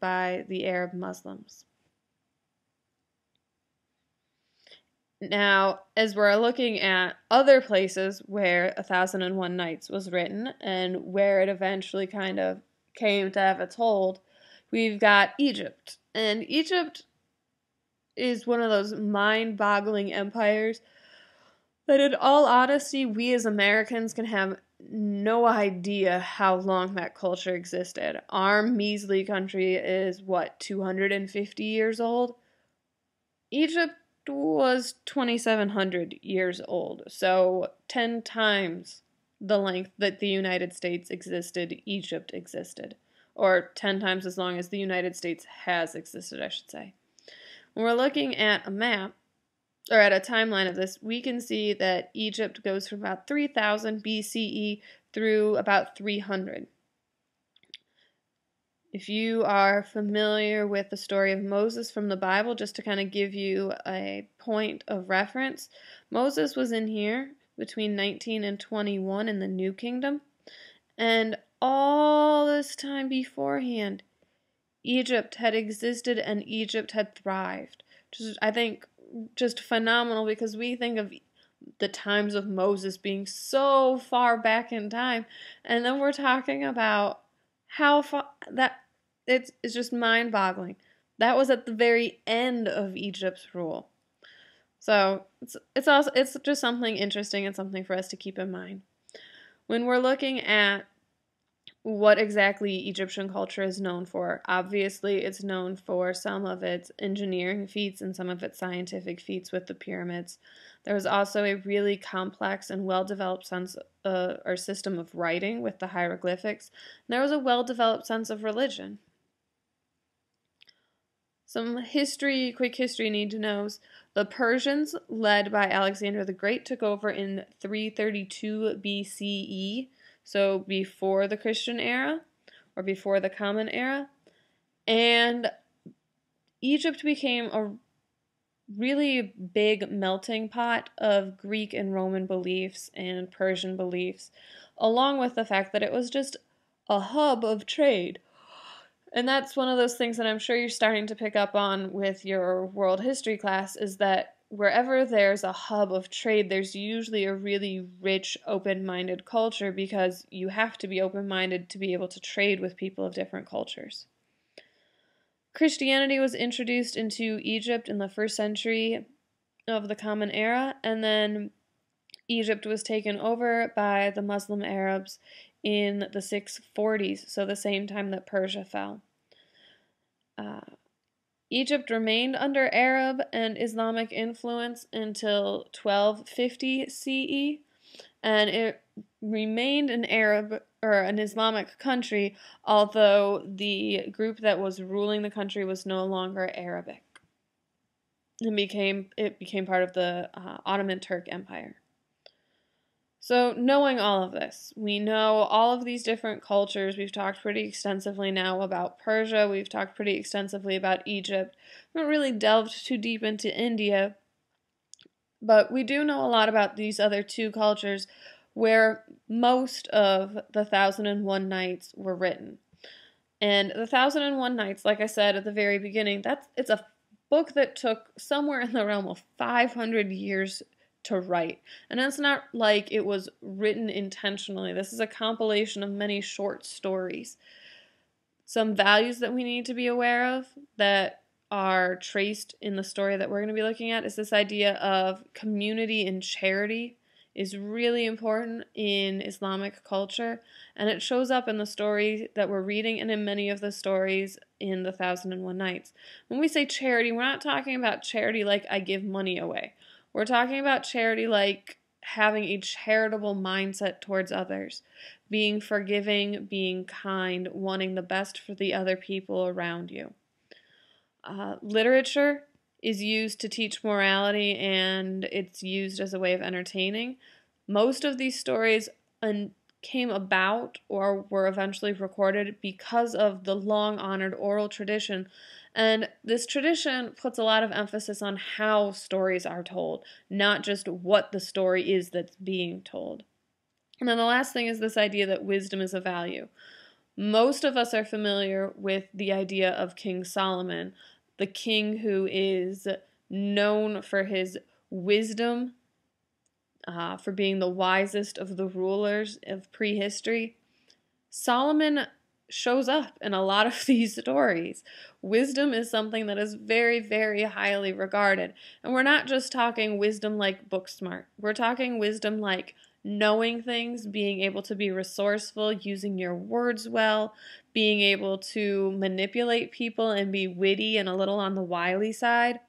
by the Arab Muslims. Now, as we're looking at other places where 1001 Nights was written and where it eventually kind of came to have its hold, we've got Egypt. And Egypt is one of those mind-boggling empires that, in all honesty, we as Americans can have no idea how long that culture existed. Our measly country is, 250 years old? Egypt was 2,700 years old, so 10 times the length that the United States existed, Egypt existed. Or 10 times as long as the United States has existed, I should say. When we're looking at a map, or at a timeline of this, we can see that Egypt goes from about 3000 BCE through about 300. If you are familiar with the story of Moses from the Bible, just to kind of give you a point of reference, Moses was in here between 19 and 21 in the New Kingdom, and all this time beforehand, Egypt had existed and Egypt had thrived. I think just phenomenal, because we think of the times of Moses being so far back in time, and then we're talking about how far that it's just mind-boggling. That was at the very end of Egypt's rule. So it's just something interesting and something for us to keep in mind. When we're looking at what exactly Egyptian culture is known for, obviously it's known for some of its engineering feats and some of its scientific feats with the pyramids. There was also a really complex and well-developed sense or system of writing with the hieroglyphics. And there was a well-developed sense of religion. Some history, quick history need to knows. The Persians, led by Alexander the Great, took over in 332 BCE, so before the Christian era, or before the Common Era. And Egypt became a really big melting pot of Greek and Roman beliefs and Persian beliefs, along with the fact that it was just a hub of trade. And that's one of those things that I'm sure you're starting to pick up on with your world history class, is that wherever there's a hub of trade, there's usually a really rich, open-minded culture, because you have to be open-minded to be able to trade with people of different cultures. Christianity was introduced into Egypt in the 1st century of the Common Era, and then Egypt was taken over by the Muslim Arabs in the 640s, so the same time that Persia fell. Egypt remained under Arab and Islamic influence until 1250 CE, and it remained an Arab or an Islamic country, although the group that was ruling the country was no longer Arabic. It became part of the Ottoman Turk Empire. So knowing all of this, we know all of these different cultures. We've talked pretty extensively now about Persia. We've talked pretty extensively about Egypt. We haven't really delved too deep into India, but we do know a lot about these other two cultures where most of the 1001 Nights were written. And the 1001 Nights, like I said at the very beginning, it's a book that took somewhere in the realm of 500 years to write. And it's not like it was written intentionally. This is a compilation of many short stories. Some values that we need to be aware of that are traced in the story that we're going to be looking at is this idea of community and charity is really important in Islamic culture, and it shows up in the story that we're reading and in many of the stories in the 1001 Nights. When we say charity, we're not talking about charity like I give money away. We're talking about charity like having a charitable mindset towards others, being forgiving, being kind, wanting the best for the other people around you. Literature is used to teach morality, and it's used as a way of entertaining. Most of these stories came about or were eventually recorded because of the long-honored oral tradition. And this tradition puts a lot of emphasis on how stories are told, not just what the story is that's being told. And then the last thing is this idea that wisdom is a value. Most of us are familiar with the idea of King Solomon, the king who is known for his wisdom, for being the wisest of the rulers of prehistory. Solomon shows up in a lot of these stories. Wisdom is something that is very, very highly regarded. And we're not just talking wisdom like book smart. We're talking wisdom like knowing things, being able to be resourceful, using your words well, being able to manipulate people and be witty and a little on the wily side.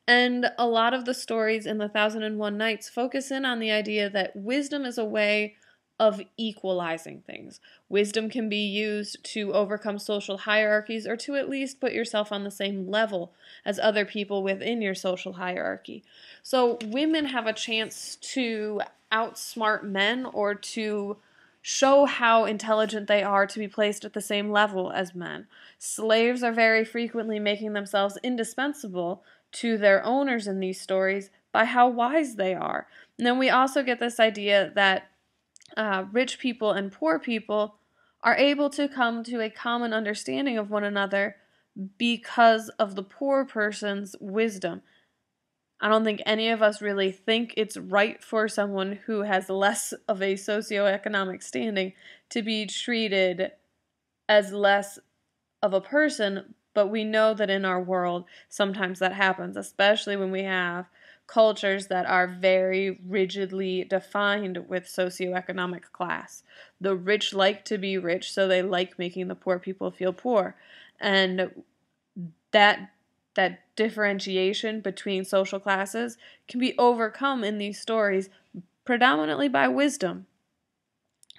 And a lot of the stories in the 1001 Nights focus in on the idea that wisdom is a way of equalizing things. Wisdom can be used to overcome social hierarchies or to at least put yourself on the same level as other people within your social hierarchy. So women have a chance to outsmart men or to show how intelligent they are to be placed at the same level as men. Slaves are very frequently making themselves indispensable to their owners in these stories by how wise they are. And then we also get this idea that rich people and poor people are able to come to a common understanding of one another because of the poor person's wisdom. I don't think any of us really think it's right for someone who has less of a socioeconomic standing to be treated as less of a person, but we know that in our world sometimes that happens, especially when we have cultures that are very rigidly defined with socioeconomic class. The rich like to be rich, so they like making the poor people feel poor. And that differentiation between social classes can be overcome in these stories predominantly by wisdom.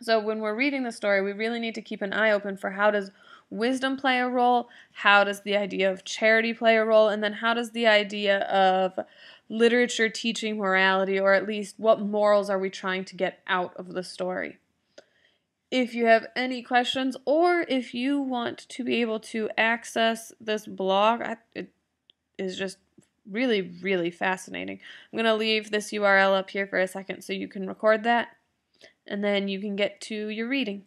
So when we're reading the story, we really need to keep an eye open for how does wisdom play a role, how does the idea of charity play a role, and then how does the idea of literature teaching morality, or at least what morals are we trying to get out of the story. If you have any questions, or if you want to be able to access this blog, it is just really, really fascinating. I'm going to leave this URL up here for a second so you can record that, and then you can get to your reading.